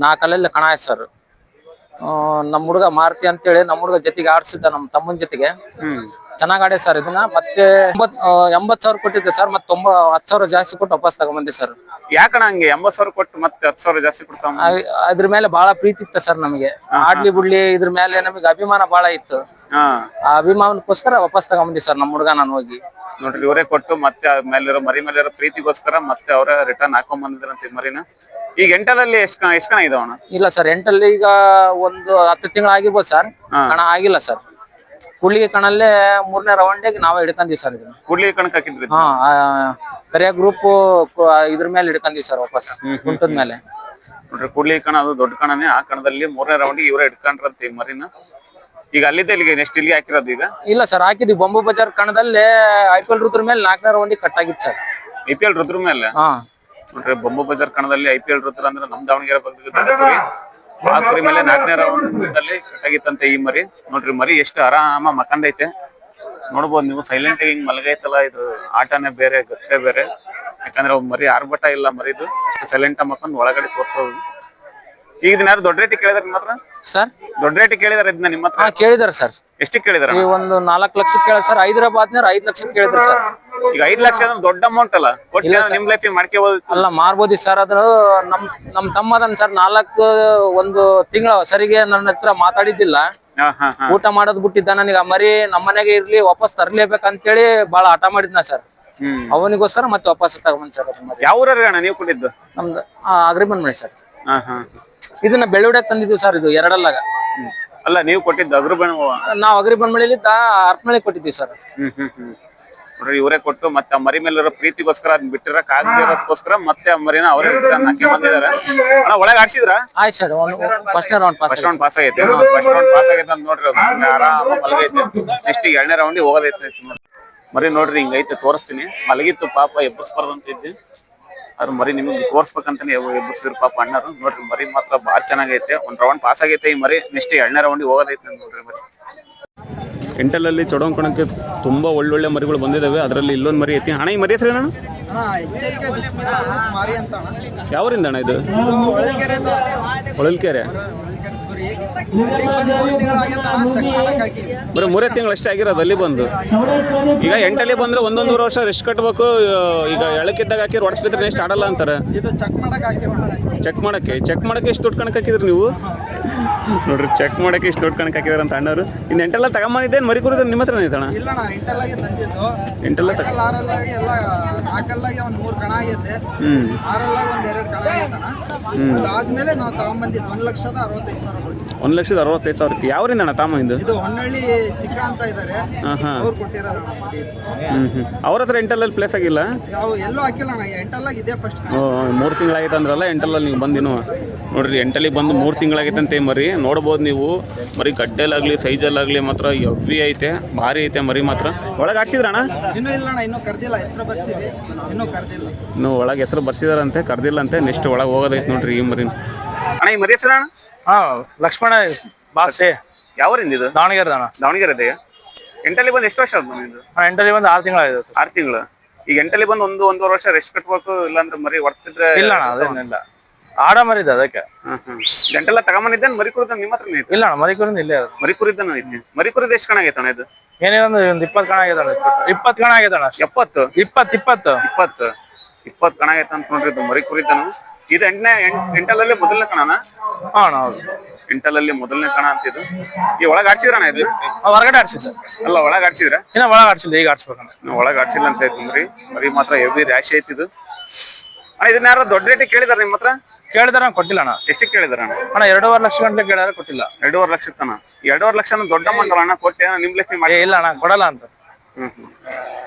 4 ಕಣ ಆಯ್ತು ಸರ್. ನಮ್ಮ ಹುಡುಗ ಮಾರುತಿ ಅಂತೇಳಿ ನಮ್ಮ ಹುಡುಗ ಜೊತೆಗೆ ಆಡ್ಸಿದ್ದ, ನಮ್ಮ ತಮ್ಮನ ಜೊತೆಗೆ. ಚೆನ್ನಾಗ್ ಆಡೇ ಸರ್ ಇದನ್ನ. ಮತ್ತೆ 80,000 ಕೊಟ್ಟಿದ್ದೆ ಸರ್. ಮತ್ತೆ 10,000 ಜಾಸ್ತಿ ಕೊಟ್ಟು ವಾಪಸ್ ತಗೊಂಬಂದಿ ಸರ್. ಯಾಕಣ ಹಂಗೆ 80,000 ಕೊಟ್ಟು ಮತ್ತೆ 10,000 ಜಾಸ್ತಿ ಕೊಡ್ತಾವ? ಅದ್ರ ಮೇಲೆ ಬಹಳ ಪ್ರೀತಿ ಇತ್ತು ಸರ್ ನಮಗೆ. ಆಡ್ಲಿ ಬಿಡ್ಲಿ ಇದ್ರ ಮೇಲೆ ನಮಗೆ ಅಭಿಮಾನ ಬಹಳ ಇತ್ತು. ಆ ಅಭಿಮಾನಕ್ಕೋಸ್ಕರ ವಾಪಸ್ ತಗೊಂಬಂದಿ ಸರ್ ನಮ್ಮ ಹುಡುಗ ನಾನು ಹೋಗಿ. ನೋಡ್ರಿ ಇವರೇ ಕೊಟ್ಟು ಮತ್ತೆ ಮೇಲಿರೋ ಮರಿ ಮೇಲಿರೋ ಪ್ರೀತಿಗೋಸ್ಕರ ಮತ್ತೆ ಅವರೇ ರಿಟರ್ನ್ ಹಾಕೊಂಡ್ ಬಂದಿದ್ರಂತ ಈ ಮರಿನ. ಈಗ ಎಂಟಲಲ್ಲಿ ಎಷ್ಟು ಕಣ ಇದಾವಣ? ಇಲ್ಲ ಸರ್, ಎಂಟಲ್ಲಿ ಈಗ ಒಂದು 10 ತಿಂಗಳು ಆಗಿರ್ಬೋದು ಸರ್. ಕಣ ಆಗಿಲ್ಲ ಸರ್. ಕೂಡ್ಲಿಗೆ ಕಣಲ್ಲೇ 3ನೇ ರೌಂಡಿಗೆ ನಾವೇ ಹಿಡ್ಕೊಂಡ್ವಿ ಸರ್ ಇದನ್ನ. ಕೂಡ್ಲಿಗೆ ಕಣಕ್ಕೆ ಹಾಕಿದ್ರಿ? ಕರಿಯ ಗ್ರೂಪ್ ಇದ್ರ ಮೇಲೆ ಹಿಡ್ಕೊಂಡ್ವಿ ಸರ್ ವಾಪಸ್ ಕುಂಟದ ಮೇಲೆ. ನೋಡ್ರಿ ಕೂಡ್ಲಿಗೆ ಕಣ ಅದು ದೊಡ್ಡ ಕಣನೇ. ಆ ಕಣದಲ್ಲಿ 3ನೇ ರೌಂಡಿಗೆ ಇವರೇ ಹಿಡ್ಕೊಂಡ್ರಂತ ಈ ಮರಿನ. ಈಗ ಅಲ್ಲಿದ್ದ ಇಲ್ಲಿಗೆ ನೆಕ್ಸ್ಟ್ ಇಲ್ಲಿಗೆ ಹಾಕಿರೋದು ಈಗ? ಇಲ್ಲ ಸರ್, ಹಾಕಿದ್ವಿ ಬೊಂಬು ಬಜಾರ್ ಕಣದಲ್ಲಿ IPL ರುದ್ರ ಮೇಲೆ 4ನೇ ರೌಂಡಿಗೆ ಕಟ್ ಆಗಿತ್ತು ಸರ್. IPL ರುದ್ರ ಮೇಲೆ? ನೋಡ್ರಿ ಬೊಂಬು ಬಜಾರ್ ಕಣದಲ್ಲಿ IPL ರುದ್ರ ಅಂದ್ರೆ ನಮ್ ದಾವಣಗೆರೆ ಬಗ್ಗೆ ಆ ಕುರಿ ಮೇಲೆ 4ನೇ ರೌಂಡ್ ಅಲ್ಲಿ ಕಟ್ಟಾಗಿತ್ತಂತೆ ಈ ಮರಿ. ನೋಡ್ರಿ ಮರಿ ಎಷ್ಟು ಆರಾಮ ಮಕ್ಕಂಡೈತೆ ನೋಡ್ಬೋದು ನೀವು. ಸೈಲೆಂಟ್ ಆಗಿ ಹಿಂಗ್ ಮಲಗೈತಲ್ಲ, ಇದು ಆಟನೇ ಬೇರೆ ಗತ್ತೆ ಬೇರೆ. ಯಾಕಂದ್ರೆ ಮರಿ ಆರ್ಭಟ ಇಲ್ಲ ಮರಿದು, ಅಷ್ಟು ಸೈಲೆಂಟ್ ಆಗಿ ಮಕ್ಕೊಂಡ್ ಒಳಗಡೆ ತೋರ್ಸೋದು. ಈಗ ಇದನ್ನ ಯಾರು ದೊಡ್ಡ ರೇಟಿಗೆ ಕೇಳಿದಾರೆ ನಿಮ್ಮ ಹತ್ರ ಸರ್? ದೊಡ್ಡ ರೇಟಿಗೆ ಕೇಳಿದಾರೆ ಇದನ್ನ ನಿಮ್ಮ ಹತ್ರ? ಕೇಳಿದಾರೆ ಸರ್. ಎಷ್ಟಿಗೆ ಕೇಳಿದಾರೆ? ಒಂದು 4 ಲಕ್ಷಕ್ಕೆ ಕೇಳಿದ್ರು ಸರ್. ಹೈದರಾಬಾದ್ನವ್ರು 5 ಲಕ್ಷಕ್ಕೆ ಕೇಳಿದ್ರು ಸರ್. ಈಗ 5 ಲಕ್ಷ ಅಂದ್ರೆ ದೊಡ್ಡ ಅಮೌಂಟ್ ಅಲ್ಲ, ಕೊಟ್ಟು ನಿಮ್ ಲೈಫ್ ಮಾಡ್ಕೋಬಹುದು ಅಲ್ಲ, ಮಾರ್ಬೋದು ಸರ್. ಅದು ನಮ್ ತಮ್ಮದನ್ ಸರ್ 1 ತಿಂಗಳ ಸರಿಗೆ ನನ್ನ ಹತ್ರ ಮಾತಾಡಿದ್ದಿಲ್ಲ. ಊಟ ಮಾಡೋದ್ ಬಿಟ್ಟಿದ್ದ. ನನಗೆ ಆ ಮರಿ ನಮ್ಮ ಮನೆಗೆ ಇರ್ಲಿ, ವಾಪಸ್ ತರ್ಲೇಬೇಕಂತೇಳಿ ಬಹಳ ಹಠ ಮಾಡಿದ್ನ ಸರ್. ಅವನಿಗೋಸ್ಕರ ಮತ್ತೆ ವಾಪಸ್ ತಗೊಂಡ್ ಸರ್. ಯಾವ ಊರೇ ಅಣ್ಣ ನೀವು ಕೊಟ್ಟಿದ್ದು? ನಮ್ದು ಅಗ್ರಿಬೊಮ್ಮಳಿ ಸರ್. ಇದನ್ನ ಬೆಳ್ಳುಡೆಗೆ ತಂದಿದ್ವಿ ಸರ್. ಇದು 2 ಅಲ್ಲ ನೀವು ಕೊಟ್ಟಿದ್ದು ಅಗ್ರಿಬೊಮ್ಮಳಿ? ನಾವು ಅಗ್ರಿಬೊಮ್ಮಳಿ ಅರ್ಪಮಳೆ ಕೊಟ್ಟಿದ್ವಿ ಸರ್. ನೋಡ್ರಿ ಇವರೇ ಕೊಟ್ಟು ಮತ್ತೆ ಮರಿ ಮೇಲಿರೋ ಪ್ರೀತಿಗೋಸ್ಕರ ಅದನ್ನ ಬಿಟ್ಟಿರಕ್ ಆಗದಿರೋದಕ್ಕೋಸ್ಕರ ಮತ್ತೆ ಮರಿನ ಅವರೇ ಹಾಕಿ ಬಂದಿದ್ದಾರೆ. ಅಣ್ಣ ಒಳಗೆ ಆಡ್ಸಿದ್ರ? ಆಯ್ತು ಸರ್, ಫಸ್ಟ್ ರೌಂಡ್ ಪಾಸ್ ಆಗೈತೆ. ಫಸ್ಟ್ ರೌಂಡ್ ಪಾಸ್ ಆಗೈತೆ ಅಂತ ನೋಡ್ರಿ, ಅದು ಆರಾಮ ಮಲಗೈತೆ. ನೆಕ್ಸ್ಟ್ 2ನೇ ರೌಂಡಿಗೆ ಹೋಗೋದೈತೆ ಮರಿ. ನೋಡ್ರಿ ಹಿಂಗೈತೆ, ತೋರಿಸ್ತೀನಿ. ಮಲಗಿತ್ತು ಪಾಪ, ಎಬ್ಬರಿಸ್ಬಾರ್ದಂತ ಇದ್ದಿ. ಅದ್ರ ಮರಿ ನಿಮಗೆ ತೋರ್ಸ್ಬೇಕಂತಾನೆ ಎಬ್ಬರಿಸಿದ್ರು ಪಾಪ ಅಣ್ಣರು. ನೋಡ್ರಿ ಮರಿ ಮಾತ್ರ ಬಾಳ ಚೆನ್ನಾಗೈತೆ. 1 ರೌಂಡ್ ಪಾಸ್ ಆಗೈತೆ ಈ ಮರಿ. ನೆಕ್ಸ್ಟ್ 2ನೇ ರೌಂಡಿಗೆ ಹೋಗೋದೈತೆ ನೋಡ್ರಿ ಮರಿ. ಎಂಟಲಲ್ಲಿ ಚೊಡೋಂಕಣಕ್ಕೆ ತುಂಬಾ ಒಳ್ಳೊಳ್ಳೆ ಮರಿಗಳು ಬಂದಿದ್ದಾವೆ. ಅದರಲ್ಲಿ ಇಲ್ಲೊಂದು ಮರಿ ಐತಿ. ಅಣ್ಣ ಈ ಮರಿ ಹೆಸರು ಏನಣ್ಣ? ಯಾವರಿಂದ ಅಣ್ಣ ಇದು? ಹೊಳಲ್ಕೆರೆ. ಮರಿ ಇಲ್ಲಿಗೆ ಬಂದು 3 ತಿಂಗಳಾಗೈತೆ ಚೆಕ್ ಮಾಡಕ್ ಹಾಕಿ ಬರೀ 3 ತಿಂಗಳು ಅಷ್ಟೇ ಆಗಿರೋದು ಅಲ್ಲಿ ಬಂದು. ಈಗ ಎಂಟಲ್ಲಿ ಬಂದ್ರೆ 1.5 ವರ್ಷ ರೆಸ್ಟ್ ಕಟ್ಟಬೇಕು. ಈಗ ಎಳಕ್ಕಿದ್ದಾಗ ಹಾಕಿದ್ರೆ ಹೊಡೆಸ್ಬಿಟ್ರೆ ನೆಕ್ಸ್ಟ್ ಆಡಲ್ಲ ಅಂತಾರೆ. ಇದು ಚೆಕ್ ಮಾಡಕ್ ಹಾಕಿ ಚೆಕ್ ಮಾಡಕ್ಕೆ ಎಷ್ಟು ದುಡ್ಡು ಕಣಕ್ಕೆ ಹಾಕಿದ್ರಿ ನೀವು? ನೋಡ್ರಿ, ಚೆಕ್ ಮಾಡಕ್ಕೆ ಇಷ್ಟು ದುಡ್ಡು ಕಣಕ್ಕೆ ಹಾಕಿದಾರೆ ಅಂತ ಅಣ್ಣವರು. ಇನ್ನು ಎಂಟೆಲ್ಲ ತಗೊಂಬಂದಿದ್ದೇನು ಮರಿ ಕುರಿದ್ರೆ ನಿಮ್ಮ ಹತ್ರ ಐತಣ್ಣ? ಇಲ್ಲಣ್ಣ ಇಂಟಲ್ಲಾಗಿ ತಂದಿದ್ದು. ಎಂಟೆಲ್ಲ ಆರಲ್ಲಾಗಿ ಎಲ್ಲ 4 ಒಂದು 3 ಕಣ ಆಗೈತೆ. 6 ಒಂದು 2 ಕಣ ಆಗೈತಣ್ಣ. ಅದಾದ್ಮೇಲೆ ನಾವು ತಗೊಂಬಂದಿದ್ದು 1,65,000 ಕೊಟ್ಟು. 1,65,000. ಯಾವರಿಂದ ಅಣ್ಣ ತಾಮಂದು? ಇದು ಹೊನ್ನಳ್ಳಿ ಚಿಕ್ಕ ಅಂತ ಇದ್ದಾರೆ, ಅವ್ರು ಕೊಟ್ಟಿರೋದು. ಅವ್ರ ಹತ್ರ ಎಂಟಲ್ಲಲ್ಲಿ ಪ್ಲೇಸ್ ಆಗಿಲ್ಲ? ಯಾವ ಎಲ್ಲೂ ಹಾಕಿಲ್ಲ ಅಣ್ಣ, ಎಂಟಲ್ಲಾಗಿ ಇದೆ ಫಸ್ಟ್. 3 ತಿಂಗಳಾಗೈತೆ ಅಂದ್ರಲ್ಲ ಎಂಟಲ್ಲಲ್ಲಿ ನೀವು ಬಂದಿನು. ನೋಡ್ರಿ, ಎಂಟಲ್ಲಿಗೆ ಬಂದು 3 ತಿಂಗಳಾಗೈತಂತೆ ಮರಿ. ನೋಡ್ಬೋದು ನೀವು, ಮರಿ ಗಡ್ಡೆಲಾಗಲಿ ಸೈಜಲ್ಲಾಗಲಿ ಮಾತ್ರ ಎವ್ವಿ ಐತೆ, ಭಾರಿ ಐತೆ ಮರಿ ಮಾತ್ರ. ಒಳಗೆ ಆಡ್ಸಿದ್ರಣ್ಣ? ಇನ್ನೂ ಇಲ್ಲ ಅಣ್ಣ, ಇನ್ನೂ ಕರ್ದಿಲ್ಲ, ಹೆಸರು ಬರ್ಸಿವಿ, ಇನ್ನೂ ಕರ್ದಿಲ್ಲ. ಇನ್ನು ಒಳಗೆ ಹೆಸರು ಬರ್ಸಿದಾರಂತೆ, ಕರ್ದಿಲ್ಲಂತೆ. ನೆಕ್ಸ್ಟ್ ಒಳಗೆ ಹೋಗೋದೈತೆ ನೋಡ್ರಿ ಈ ಮರಿ. ಅಣ್ಣ ಈ ಮರಿ ಹೆಸರು ಅಣ್ಣ? ಲಕ್ಷ್ಮಣ ಬಾಸೆ, ಯಾವರಿಂದ ಇದು? ದಾವಣಗೆರೆ ಅಣ್ಣ. ದಾವಣಗೆರೆ ಇದೆ. ಎಂಟಲ್ಲಿ ಬಂದು ಎಷ್ಟು ವರ್ಷ ಆಯ್ತು ಇದು? ಎಂಟಲ್ಲಿ ಬಂದು 6 ತಿಂಗಳಾಗಿದೆ. 6 ತಿಂಗಳು. ಈಗ ಎಂಟಲ್ಲಿ ಬಂದು 1.5 ವರ್ಷ ರೆಸ್ಟ್ ಕಟ್ಬೇಕು, ಇಲ್ಲಾಂದ್ರೆ ಮರಿ ಹೊಡ್ತಿದ್ರೆ? ಇಲ್ಲ ಅಣ್ಣ, ಅದೇನಿಲ್ಲ, ಆಡ ಮರಿದ ಅದಕ್ಕೆ. ಎಂಟೆಲ್ಲ ತಗೊಂಬಂದಿದ್ದೇನೆ ಮರಿ ಕುರಿದ ನಿಮ್ಮ ಹತ್ರ ಐತಿ? ಇಲ್ಲ ಅಣ್ಣ, ಮರಿ ಕುರಿದ ಇಲ್ಲೇ ಅದು. ಮರಿ ಕುರಿದನ ಐತಿ. ಮರಿ ಕುರಿದ ಎಷ್ಟು ಕಣ ಆಗೈತಣ್ಣ ಇದು? ಏನೇ ಒಂದು 20 ಕಣ ಆಗೈತೆ ಅಣ್ಣ. 20 ಕಣ ಆಗೈತೆ ಅಣ್ಣ. 70? 20 ಕಣ ಆಗೈತೆ ಅಂತ ನೋಡ್ರಿ ಇದು ಮರಿ ಕುರಿದನು. ಇದು ಎಂಟಲಲ್ಲಿ ಮೊದಲನೇ ಕಣನ? ಅಣ್ಣ ಹೌದು, ಎಂಟಲಲ್ಲಿ ಮೊದಲನೇ ಕಣ ಅಂತಿದ್ದು. ಈ ಒಳಗೆ ಆಡ್ಸಿದ್ರಣ್ಣ ಇದು? ಹೊರಗಡೆ ಆಡ್ಸಿದ್ದೆ. ಅಲ್ಲ, ಒಳಗೆ ಆಡ್ಸಿದ್ರ? ಇನ್ನ ಒಳಗೆ ಆಡ್ಸಿಲ್ಲ, ಈಗ ಆಡ್ಸ್ಬೇಕಣ್ಣ. ಒಳಗೆ ಆಡ್ಸಿಲ್ಲ ಅಂತ ಐತಿ ಮರಿ. ಮರಿ ಮಾತ್ರ ಹೆವಿ ರ್ಯಾಶ್ ಐತಿದು. ಅಣ್ಣ ಇದನ್ನ ಯಾರು ದೊಡ್ಡ ರೇಟಿಗೆ ಕೇಳಿದಾರ ನಿಮ್ಮ ಹತ್ರ? ಕೇಳಿದಾರ, ಕೊಟ್ಟಿಲ್ಲ ಅಣ್ಣ. ಎಷ್ಟಕ್ಕೆ ಕೇಳಿದಾರಣ್ಣ? ಅಣ್ಣ 2.5 ಲಕ್ಷ ಗಂಟೆ ಕೇಳಿದಾರೆ, ಕೊಟ್ಟಿಲ್ಲ. 2.5 ಲಕ್ಷ ತನ? 2.5 ಲಕ್ಷ ದೊಡ್ಡ ಅಮೌಂಟ್ ಅಣ್ಣ. ಕೊಟ್ಟೆ ನಿಮ್ ಲೆಕ್ಕ ಮಾಡಿ? ಇಲ್ಲ ಅಣ್ಣ, ಕೊಡಲ್ಲ ಅಂತ.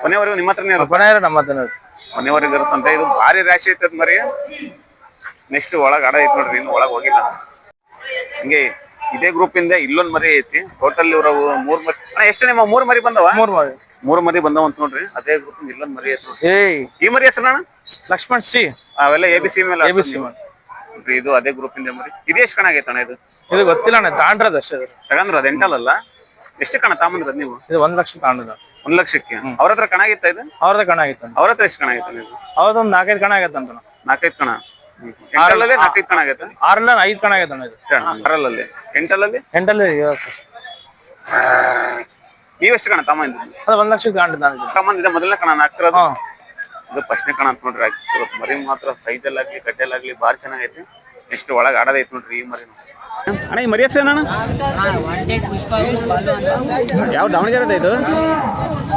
ಕೊನೆವರೆಗೂ ನಿಮ್ಮ ಹತ್ರನೇ ಇರುತ್ತೆ? ಕೊನೆಯವ್ರೆ ನಮ್ಮ ಹತ್ರ ಕೊನೆವರೆಗೂ ಇರುತ್ತಂತ. ಇದು ಭಾರಿ ರಾಶಿ ಐತದ ಮರಿ. ನೆಕ್ಸ್ಟ್ ಒಳಗೆ ಆಡ ಐತಿ ನೋಡ್ರಿ, ಇನ್ನು ಒಳಗೆ ಹೋಗಿಲ್ಲ. ಹಂಗೆ ಇದೇ ಗ್ರೂಪ್ ಇಂದ ಇಲ್ಲೊಂದ್ ಮರಿ ಐತಿ. ಟೋಟಲ್ ಇವ್ರ 3 ಮರಿ. ಅಣ್ಣ ಎಷ್ಟು ನಿಮ್ಮ 3 ಮರಿ ಬಂದವ? 3 ಮರಿ ಬಂದವ ಅಂತ ನೋಡ್ರಿ. ಅದೇ ಗ್ರೂಪ್ ಇಂದ ಇಲ್ಲೊಂದ್ ಮರಿ ಐತಿ. ಈ ಮರಿ ಹೆಸರು ಅಣ್ಣ? ಲಕ್ಷ್ಮಣ್ ಸಿ. ಅವೆಲ್ಲ ABC ಮೇಲೆ ABC. ಇದು ಅದೇ ಗ್ರೂಪ್ ಇಂದ ಮರಿ. ಇದು ಎಷ್ಟು ಕಣ ಆಗೈತಣ್ಣ ಇದು? ಇದು ಗೊತ್ತಿಲ್ಲ ಅಣ್ಣ, ತಾಂಡ್ರದ ಅಷ್ಟೇ. ತಗಂದ್ರ ಅದ ಎಂಟಲ್ಲ? ಎಷ್ಟು ಕಣ ತಾಂಬಂದ್ರದ ನೀವು? ಇದು 1 ಲಕ್ಷ ತಾಂಡ್ರದ. 1 ಲಕ್ಷಕ್ಕೆ? ಅವ್ರ ಹತ್ರ ಕಣ ಆಗಿತ್ತ ಇದು? ಅವ್ರದ ಕಣ ಆಗಿತ್ತು. ಅವ್ರ ಹತ್ರ ಎಷ್ಟು ಕಣ ಆಗೈತ ನೀವು? ಅವ್ರದೊಂದು 4-5 ಕಣ ಆಗೈತೆ ಅಂತ. 4-5 ಕಣ? ಎಂಟಲ್ಲಲ್ಲಿ 4-5 ಕಣ ಆಗೈತೆ? 6 5 ಕಣ ಆಗೈತೆ ಅಣ್ಣ ಇದು. 6ರಲ್ಲಿ? ಎಂಟಲ್ಲಿ? ಎಂಟಲ್ಲಿ ನೀವೆಷ್ಟು ಕಣ ತಾಂಬಂದಿದ್ದು? ಅದು 1 ಲಕ್ಷಕ್ಕೆ ತಾಂಡ್ರದ. ತಾಂಬಂದಿದ್ದ ಮೊದಲನೇ ಕಣ ಹಾಕ್ತಿರೋದು? ಇದು ಫಸ್ಟ್ನೇ ಕಣ ಅಂತ ನೋಡ್ರಿ. ಮರಿ ಮಾತ್ರ ಸೈಜಲ್ಲಾಗ್ಲಿ ಗಡ್ಡೆಲಾಗ್ಲಿ ಭಾರಿ ಚೆನ್ನಾಗೈತಿ. ಎಷ್ಟು ಒಳಗೆ ಆಡೋದೈತಿ ನೋಡ್ರಿ ಈ ಮರಿ. ಅಣ್ಣ ಈ ಮರಿ ಹೆಸರು ಏನಣ್ಣ? ಯಾವ ದಾವಣಗೆರೆದ ಇದು?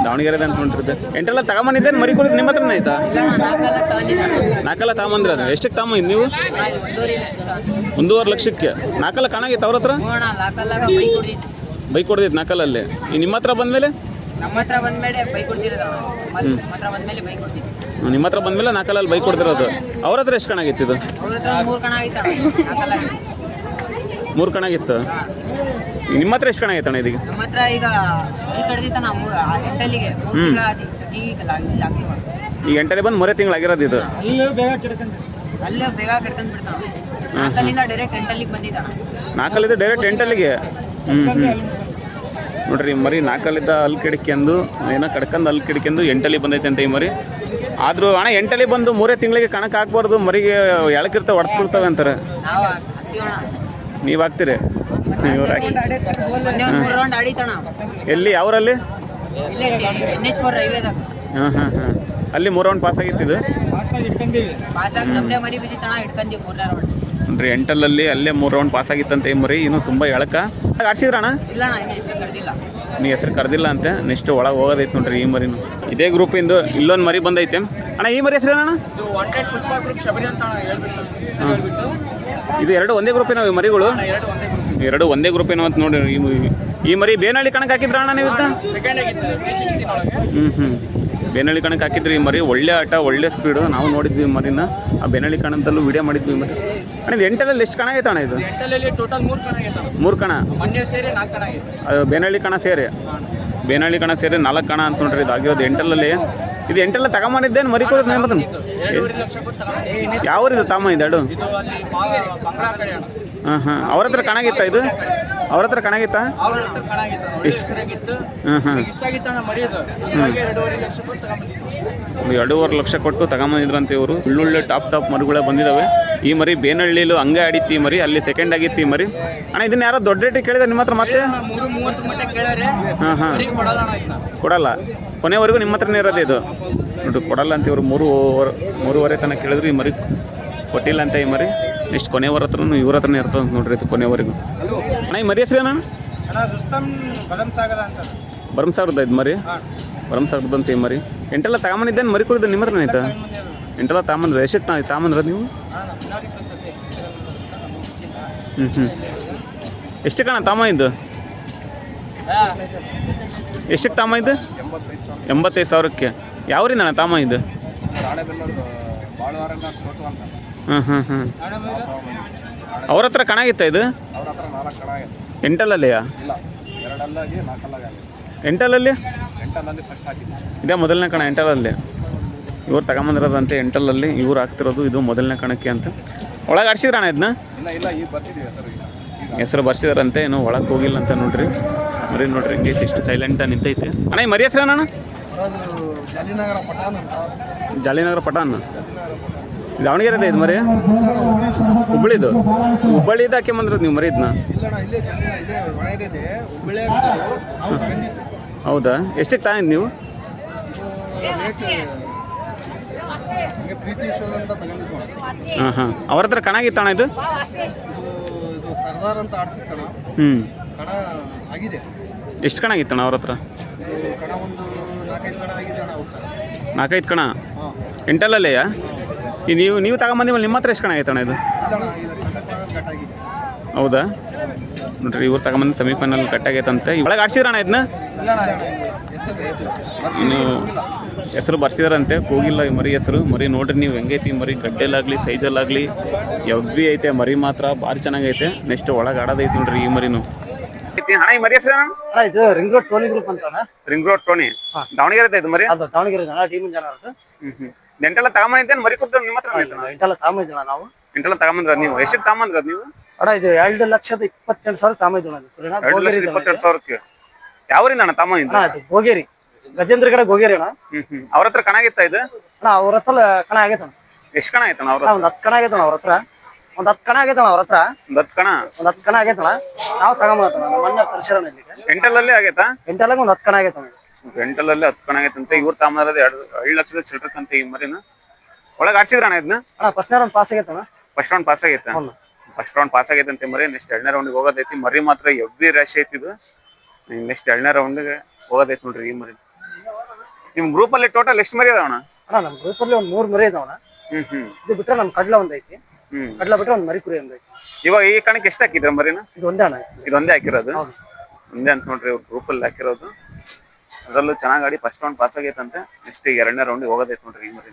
ದಾವಣಗೆರೆದ ಅಂತ ನೋಡ್ರಿದ್ದು. ಎಂಟೆಲ್ಲ ತಗೊಂಬಂದಿದ್ದೇನು ಮರಿ ಕುರಿದು ನಿಮ್ಮ ಹತ್ರನೇ ಆಯ್ತಾ? 4 ತಗೊಂಬಂದ್ರಿ. ಅದು ಎಷ್ಟಕ್ಕೆ ತಗೊಂಬಂದ್ ನೀವು? 1.5 ಲಕ್ಷಕ್ಕೆ. 4 ಕಣ ಆಗಿತ್ತು ಅವ್ರ ಹತ್ರ? ಬೈಕ್ ಹೊಡೆದಿತ್ತು 4 ನಿಮ್ಮ ಹತ್ರ ಬಂದ್ಮೇಲೆ? ನಮ್ಮ ಹತ್ರ ಬಂದ್ಮೇಲೆ ಬೈಕ್ ಕೊಡ್ತಿರೋದು. ನಮ್ಮ ಹತ್ರ ಬಂದ್ಮೇಲೆ ಬೈಕ್ ಕೊಡ್ತೀನಿ. ನಿಮ್ಮ ಹತ್ರ ಬಂದ್ಮೇಲೆ 4 ಬೈಕ್ ಕೊಡ್ತಿರೋದು. ಅವ್ರ ಹತ್ರ ಎಷ್ಟು ಕಣ ಆಗಿತ್ತು ಇದು? ಅವ್ರ ಹತ್ರ 3 ಕಣ ಆಗಿತ್ತು. 3 ಕಣ ಆಗಿತ್ತು. ನಿಮ್ಮ ಹತ್ರ ಎಷ್ಟು ಕಣ ಆಗೈತಣ್ಣ ಇದೀಗ? ನಮ್ಮ ಹತ್ರ ಈಗ ಕಡ್ದಿತ್ತ ನಾವು ಎಂಟಲ್ಲಿಗೆ 3 ತಿಂಗಳ ಈಗ ಎಂಟಲ್ಲಿ ಬಂದು 3 ತಿಂಗಳಾಗಿರೋದು ಇದು. ಅಲ್ಲೇ ಬೇಗ ಕೆಡ್ಕೊಂಡ್ ಬಿಡ್ತಾನ. 4 ಡೈರೆಕ್ಟ್ ಎಂಟಲ್ಲಿಗೆ ಬಂದಿದ್ದಾನ. 4 ಡೈರೆಕ್ಟ್ ಎಂಟಲ್ಲಿಗೆ? ನೋಡ್ರಿ ಮರಿ 4 ಅಲ್ಲಿ ಕಿಡಿಕೆಂದು ಏನೋ ಕಡ್ಕಂದು ಅಲ್ಲಿ ಕಿಡಿಕೆಂದು ಎಂಟಲ್ಲಿ ಬಂದೈತೆ ಅಂತ ಈ ಮರಿ. ಆದ್ರೂ ಅಣ್ಣ ಎಂಟಲ್ಲಿ ಬಂದು 3 ತಿಂಗಳಿಗೆ ಕಣಕ್ಕೆ ಹಾಕ್ಬಾರ್ದು, ಮರಿಗೆ ಎಳಕಿರ್ತಾವೆ ಹೊಡ್ಕೊಳ್ತವೆ ಅಂತಾರೆ. ನಾವು ಹಾಕ್ತೀವಣ. ನೀವು ಹಾಕ್ತೀರಿ? ಇವ್ರು ಹಾಕಿ ರೌಂಡ್ ಆಡಿತಣ. ಎಲ್ಲಿ ಯಾವರಲ್ಲಿ? ಇಲ್ಲೇ NH4 ರೈಲ್ವೆದಾಗ. ಅಲ್ಲಿ 3 ರೌಂಡ್ ಪಾಸ್ ಆಗಿತ್ತು ಇದು. ಪಾಸ್ ಆಗಿ ನಮ್ದೇ ಮರಿ ಬಿದ್ದಿತ್ತಣ, ಇಟ್ಕೊಂಡ್ವಿ 3 ರೌಂಡ್. ನೋಡ್ರಿ ಎಂಟಲ್ಲಲ್ಲಿ ಅಲ್ಲೇ 3 ರೌಂಡ್ ಪಾಸ್ ಆಗಿತ್ತಂತೆ ಈ ಮರಿ. ಇನ್ನೂ ತುಂಬ ಎಳಕ ಆಡ್ಸಿದ್ರಣ್ಣ? ಇಲ್ಲ ಅಣ್ಣ, ಇನ್ನೂ ಹೆಸರು ಕರೆದಿಲ್ಲ. ನೀವು ಹೆಸರು ಕರೆದಿಲ್ಲ ಅಂತೆ. ನೆಕ್ಸ್ಟ್ ಒಳಗೆ ಹೋಗೋದೈತೆ ನೋಡ್ರಿ ಈ ಮರಿನು. ಇದೇ ಗ್ರೂಪಿಂದು ಇಲ್ಲೊಂದು ಮರಿ ಬಂದೈತೆ ಅಣ್ಣ. ಈ ಮರಿ ಹೆಸರು ಏನಣ್ಣ? ಇದು ವಾಂಟೆಡ್ ಪುಷ್ಪ ಗ್ರೂಪ್ ಶಬರಿ ಅಂತ ಹೇಳ್ಬಿಟ್ಟು. ಇದು 2 ಒಂದೇ ಗ್ರೂಪಿನ ಈ ಮರಿಗಳು? 2 ಒಂದೇ ಗ್ರೂಪಿನ ಅಂತ ನೋಡಿ. ಈ ಮರಿ ಬೇನಹಳ್ಳಿ ಕಣಕ್ಕೆ ಹಾಕಿದ್ರ ಅಣ್ಣ ನೀವು? ಸೆಕೆಂಡ್ ಆಗಿತ್ತು B16 ಒಳಗೆ. ಬೇನಹಳ್ಳಿ ಕಣಕ್ಕೆ ಹಾಕಿದ್ರಿ ಈ ಮರಿ. ಒಳ್ಳೆ ಆಟ, ಒಳ್ಳೆ ಸ್ಪೀಡು. ನಾವು ನೋಡಿದ್ವಿ ಮರಿನ ಆ ಬೇನಹಳ್ಳಿ ಕಣಂತಲ್ಲೂ ವಿಡಿಯೋ ಮಾಡಿದ್ವಿ ಮರಿ. ಅಣ್ಣ ಇದು ಎಂಟಲ್ಲಿ ಎಷ್ಟು ಕಣ ಆಗೈತೆ ಅಣ್ಣ ಇದು? ಎಂಟಲ್ಲಿ ಟೋಟಲ್ 3 ಕಣ ಆಗೈತೆ. 3 ಕಣ? ಮೊನ್ನೆ ಸೇರಿ 4 ಕಣ ಆಗೈತೆ. ಅದು ಬೇನಹಳ್ಳಿ ಕಣ ಸೇರಿ? ಬೇನಹಳ್ಳಿ ಕಣ ಸೇರಿ 4 ಕಣ ಅಂತ ನೋಡ್ರಿ ಇದು ಆಗಿರೋದು ಎಂಟಲಲ್ಲಿ. ಇದು ಎಂಟೆಲ್ಲ ತಗೊಂಬಂದಿದ್ದೇನು ಮರಿ ಕೊಡೋದು ನಿಮ್ಮ ಅದನ್ನು 2.5 ಲಕ್ಷ ಕೊಟ್ಟು ತಗೊಂಡಿದ್ದೀನಿ. ಯಾವ ಊರಿದು ತಾಮ ಇದು ಎರಡು? ಇದು ಅಲ್ಲಿ ಬಂಗಾಳ ಕಡೆ ಅಣ್ಣ. ಹಾಂ ಅವ್ರ ಹತ್ರ ಕಣಾಗಿತ್ತಾ ಇದು? ಅವ್ರ ಹತ್ರ ಕಣಾಗಿತ್ತಾ? ಅವ್ರ ಹತ್ರ ಕಣ ಆಗಿತ್ತು ಅಣ್ಣ. ಒಳ್ಳೆ ಹೆಸರಾಗಿತ್ತು. ನನಗೆ ಇಷ್ಟ ಆಗಿತ್ತು ಅಣ್ಣ ಮರಿ ಇದು. ಹೀಗಾಗಿ 2.5 ಲಕ್ಷ ಕೊಟ್ಟು ತಗೊಂಡಿದ್ದೀನಿ. 2.5 ಲಕ್ಷ ಕೊಟ್ಟು ತಗೊಂಬಂದಿದ್ರಂತೆ ಇವರು. ಒಳ್ಳೊಳ್ಳೆ ಟಾಪ್ ಮರಿಗಳೇ ಬಂದಿದ್ದಾವೆ. ಈ ಮರಿ ಬೇನಹಳ್ಳಿಲು ಹಂಗೆ ಆಡಿತ್ತು ಈ ಮರಿ, ಅಲ್ಲಿ ಸೆಕೆಂಡ್ ಆಗಿತ್ತು ಈ ಮರಿ. ಅಣ್ಣ ಇದನ್ನ ಯಾರೋ ದೊಡ್ಡ ರೇಟಿಗೆ ಕೇಳಿದ್ರೆ ನಿಮ್ಮ ಹತ್ರ ಮತ್ತೆ? 3.30 ಮಟ್ಟ ಕೇಳ್ಯಾರೆ. ಹಾಂ ಮರಿ ಕೊಡಲ್ಲ ಅಣ್ಣ ಇದನ್ನ. ಕೊಡಲ್ಲ, ಕೊನೆವರೆಗೂ ನಿಮ್ಮ ಹತ್ರನೇ ಇರೋದು ಇದು. ನೋಡ್ರಿ ಕೊಡಲ್ಲ ಅಂತ ಇವರು 3.5 ತನಕ ಕೇಳಿದ್ರು, ಈ ಮರಿ ಕೊಟ್ಟಿಲ್ಲ ಅಂತ ಈ ಮರಿ. ನೆಕ್ಸ್ಟ್ ಕೊನೆಯವರ ಹತ್ರನೂ ಇವ್ರ ಹತ್ರನೇ ಇರ್ತದೆ ನೋಡ್ರಿ ಇದು ಕೊನೆವರೆಗೂ. ಅಣ್ಣ ಈ ಮರಿ ಹೆಸರು ಏನಣ್ಣ? ಭರಮಸಾಗರದ ಇದು ಮರಿ, ಭರಮಸಾಗರದಂತ ಈ ಮರಿ. ಎಂಟೆಲ್ಲ ತಗೊಂಬಂದಿದ್ದೇನು ಮರಿ ಕೊಡಿದ್ದು ನಿಮ್ಮ ಹತ್ರನೇ ಆಯ್ತಾ? ಎಂಟೆಲ್ಲ ತಗೊಂಬಂದ್ರೆ ಎಷ್ಟಕ್ಕೆ ತಗೊಂಬಂದ್ರ ನೀವು? ಎಷ್ಟು ಕಣ ತಾಮ ಇದು? ಎಷ್ಟಕ್ಕೆ ತಾಮ ಇದು? 85,000ಕ್ಕೆ. ಯಾವ್ರಿಂದ ಅಣ್ಣ ತಾಮ ಇದು? ಅವ್ರ ಹತ್ರ ಕಣ ಆಗಿತ್ತಾ ಇದು? ಎಂಟಲ್ಲಲ್ಲಿಯಾ? ಎಂಟಲಲ್ಲಿ ಇದೇ ಮೊದಲನೇ ಕಣ ಎಂಟಲಲ್ಲಿ. ಇವ್ರು ತಗೊಂಬಂದಿರೋದಂತೆ ಎಂಟಲಲ್ಲಿ, ಇವ್ರು ಹಾಕ್ತಿರೋದು ಇದು ಮೊದಲನೇ ಕಣಕ್ಕೆ ಅಂತ. ಒಳಗೆ ಆಡ್ಸಿದ್ರ ಅಣ್ಣ ಇದನ್ನ? ಹೆಸರು ಬರ್ಸಿದಾರಂತೆ, ಇನ್ನೂ ಒಳಗೆ ಹೋಗಿಲ್ಲ ಅಂತ ನೋಡ್ರಿ. ಮರಿ ನೋಡ್ರಿ ಹಿಂಗೈತಿ, ಇಷ್ಟು ಸೈಲೆಂಟಾಗಿ ನಿಂತೈತಿ. ಅಣ್ಣ ಈ ಮರಿ ಹೆಸರು ಅಣ್ಣ? ಜಾಲಿನಗರ ಪಟಾನ್. ದಾವಣಗೆರೆದ ಇದು ಮರಿ? ಹುಬ್ಬಳ್ಳಿದು? ಹುಬ್ಬಳ್ಳಿದು ಹಾಕಿ ಬಂದಿರೋದು ನೀವು ಮರಿ ಇದನ್ನ? ಹೌದಾ? ಎಷ್ಟಕ್ಕೆ ತಗೊಂಡಿದ್ದು ನೀವು? ಹಾಂ ಅವ್ರ ಹತ್ರ ಕಣ ಆಗಿತ್ತಣ್ಣ ಇದು? ಸರ್ದಾರ್ ಅಂತ ಆಡ್ತಿತ್ತಣ್ಣ. ಕಣ ಆಗಿದೆ. ಎಷ್ಟು ಕಣ ಆಗಿತ್ತಣ್ಣ ಅವ್ರ ಹತ್ರ? ಕಣ ಒಂದು 4-5 ಕಣ ಆಗಿದೆ ಅಣ್ಣ. 4-5 ಕಣ ಎಂಟಲ್ಲಯ್ಯ? ಈ ನೀವು ತಗೊಂಬಂದಿವಲ್ಲ, ನಿಮ್ಮ ಹತ್ರ ಎಷ್ಟು ಕಣ ಆಗೈತಣ್ಣ ಇದು? ಹೌದಾ? ನೋಡ್ರಿ ಇವ್ರು ತಗೊಂಬಂದು ಸೆಮಿಫೈನಲ್ ಕಟ್ಟಾಗೈತಂತೆ. ಒಳಗೆ ಆಡ್ಸಿದ್ರಣ್ಣ ಇದನ್ನ? ಇನ್ನು ಹೆಸರು ಬರ್ಸಿದಾರಂತೆ, ಹೋಗಿಲ್ಲ ಈ ಮರಿ ಹೆಸರು. ಮರಿ ನೋಡ್ರಿ ನೀವು ಹೆಂಗೈತಿ ಮರಿ, ಗಡ್ಡೆಲಾಗಲಿ ಸೈಜಲ್ಲಾಗಲಿ ಎವ್ವಿ ಐತೆ ಮರಿ, ಮಾತ್ರ ಭಾರಿ ಚೆನ್ನಾಗೈತೆ. ನೆಕ್ಸ್ಟ್ ಒಳಗೆ ಆಡೋದೈತಿ ನೋಡ್ರಿ ಈ ಮರಿನು. ಅಣ್ಣ ಈ ಮರಿ ಹೆಸರು ಇದು ರಿಂಗ್ ರೋಡ್ ಟೋನಿ ಗ್ರೂಪ್ ಅಂತ ಅಣ್ಣ. ರಿಂಗ್ ರೋಡ್ ಟೋನಿ ದಾವಣಗೆರೆ ಇದು ಮರಿ? ಅದು ದಾವಣಗೆರೆ ಜನ ಟೀಮ್ ಜನ ಅದು. ಎಂಟೆಲ್ಲ ತಗೊಂಬಂದಿದ್ದೇನು ಮರಿ ಕೊಡ್ತಾರೆ ನಿಮ್ಮ ಹತ್ರ? ಎಂಟೆಲ್ಲ ತಾಮಿದ್ಣ ನಾವು. ಎಂಟೆಲ್ಲ ತಗೊಂಬಂದ್ರ ನೀವು? ಎಷ್ಟಕ್ಕೆ ತಗೊಂಬಂದ್ರ ನೀವು? ಅಣ್ಣ ಇದು 2,28,000 ತಾಮಿದ್ಣ. 2,28,000ಕ್ಕೆ. ಯಾವರಿಂದ ಅಣ್ಣ ತಮ್ಮ? ಅಣ್ಣ ಅದು ಗೋಗೇರಿ, ಗಜೇಂದ್ರಗಡ ಗೋಗೇರಿ ಅಣ್ಣ. ಅವ್ರ ಹತ್ರ ಕಣ ಆಗಿತ್ತ ಇದು? ಅಣ್ಣ ಅವ್ರ ಹತ್ರ ಕಣ ಆಗೈತಣ್ಣ. ಎಷ್ಟು ಕಣ ಆಯ್ತಣ್ಣ ಅವ್ರ? ಒಂದು 10 ಕಣ ಆಗೈತಣ್ಣ ಅವ್ರ ಹತ್ರ. ಒಂದು 10 ಕಣ ಆಗೈತಣ್ಣ ಅವ್ರ ಹತ್ರ. 10 ಕಣ? ಒಂದು 10 ಕಣ ಆಗೈತಣ್ಣ. ನಾವು ತಗೊಂಬತ್ತಣ್ಣ ನಮ್ಮ ಅಣ್ಣ ತರ್ಸಿರೋಣ ಇಲ್ಲಿಗೆ. ಎಂಟಲ್ಲಲ್ಲಿ ಆಗೈತಾ? ಎಂಟೆಲ್ಲ ಒಂದು 10 ಕಣ ಆಗೈತಣ್ಣ. ಎಂಟಲ್ಲಲ್ಲಿ 10 ಕಣ ಆಗೈತಂತೆ. ಇವ್ರು ತಗೊಂಬರೋದು 2 ಲಕ್ಷದ ಚಿಲ್ಡ್ರಕ್ಕಂತೆ ಈ ಮರಿನ. ಒಳಗೆ ಆಡ್ಸಿದ್ರಣ್ಣ ಇದನ್ನ? ಅಣ್ಣ ಫಸ್ಟ್ ರೌಂಡ್ ಪಾಸ್ ಆಗೈತಣ್ಣ. ಫಸ್ಟ್ ರೌಂಡ್ ಪಾಸ್ ಆಗೈತೆ? ಫಸ್ಟ್ ರೌಂಡ್ ಪಾಸ್ ಆಗೈತಂತೆ ಮರಿ. ನೆಕ್ಸ್ಟ್ 2ನೇ ರೌಂಡಿಗೆ ಹೋಗೋದೈತಿ. ಮರಿ ಮಾತ್ರ ಎವ್ವಿ ರ್ಯಾಶ್ ಐತಿ ಇದು. ನೆಕ್ಸ್ಟ್ 2ನೇ ರೌಂಡಿಗೆ ಹೋಗೋದೈತಿ ನೋಡ್ರಿ ಈ ಮರಿ. ನಿಮ್ ಗ್ರೂಪ್ ಅಲ್ಲಿ ಟೋಟಲ್ ಎಷ್ಟು ಮರಿ ಅದಾವಣ್ಣ? ಅಣ್ಣ ನಮ್ಮ ಗ್ರೂಪ್ ಅಲ್ಲಿ ಒಂದು 3 ಮರಿ ಇದಾವಣ್ಣ. ಇದು ಬಿಟ್ರೆ ನಮ್ಮ ಕಡ್ಲ ಒಂದ್ ಐತಿ. ಕಡ್ಲ ಬಿಟ್ರೆ ಒಂದು ಮರಿ ಕುರಿ ಒಂದ್ ಐತಿ. ಇವಾಗ ಈ ಕಣಕ್ಕೆ ಎಷ್ಟು ಹಾಕಿದ್ರ ಮರಿನ? ಇದು ಒಂದೇ ಅಣ್ಣ. ಇದೊಂದೇ ಹಾಕಿರೋದು? ಒಂದೇ ಅಂತ ನೋಡ್ರಿ ಗ್ರೂಪ್ ಅಲ್ಲಿ ಹಾಕಿರೋದು. ಅದರಲ್ಲೂ ಚೆನ್ನಾಗಿ ಆಡಿ ಫಸ್ಟ್ ರೌಂಡ್ ಪಾಸ್ ಆಗೈತಂತೆ. ನೆಕ್ಸ್ಟ್ 2ನೇ ರೌಂಡಿಗೆ ಹೋಗೋದೈತಿ ನೋಡ್ರಿ ಈ ಮರಿ.